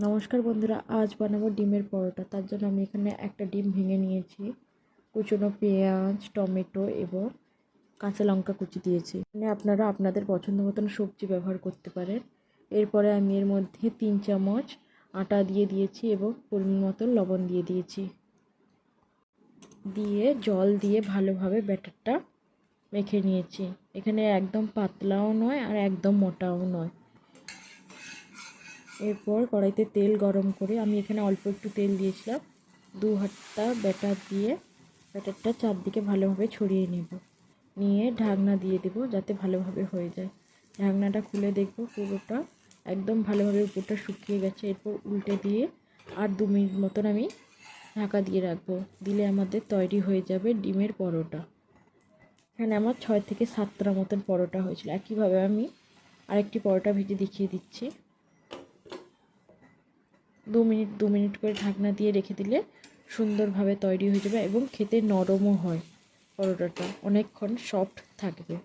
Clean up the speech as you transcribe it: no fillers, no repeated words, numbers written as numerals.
নমস্কার বন্ধুরা, আজ বানাবো ডিমের পরোটা। তার জন্য আমি এখানে একটা ডিম ভেঙে নিয়েছি, কুচনো পেঁয়াজ, টমেটো এবং কাঁচা লঙ্কা কুচি দিয়েছি। এখানে আপনারা আপনাদের পছন্দ মতন সবজি ব্যবহার করতে পারেন। এরপরে আমি এর মধ্যে 3 চামচ আটা দিয়ে দিয়েছি এবং পরিমাণ মতো লবণ দিয়ে দিয়েছি। দিয়ে জল দিয়ে ভালোভাবে ব্যাটারটা মেখে নিয়েছি। এখানে একদম পাতলাও নয় আর একদম মোটাও নয়। এরপর কড়াইতে তেল গরম করে আমি এখানে অল্প একটু তেল দিয়েছিলাম। 2 হাতা ব্যাটার দিয়ে ব্যাটারটা চারদিকে ভালোভাবে ছড়িয়ে নেব। নিয়ে ঢাকনা দিয়ে দেব যাতে ভালোভাবে হয়ে যায়। ঢাকনাটা খুলে দেখব পুরোটা একদম ভালোভাবে উপরটা শুকিয়ে গেছে। এরপর উল্টে দিয়ে আর 2 মিনিট মতন আমি ঢাকা দিয়ে রাখবো। দিলে আমাদের তৈরি হয়ে যাবে ডিমের পরোটা। এখানে আমার 6 থেকে 7টা মতন পরোটা হয়েছিল। একইভাবে আমি আরেকটি পরোটা ভেজে দেখিয়ে দিচ্ছি। 2 মিনিট করে ঢাকনা দিয়ে রেখে দিলে সুন্দরভাবে তৈরি হয়ে যাবে এবং খেতে নরমও হয়। পরোটাটা অনেকক্ষণ সফট থাকবে।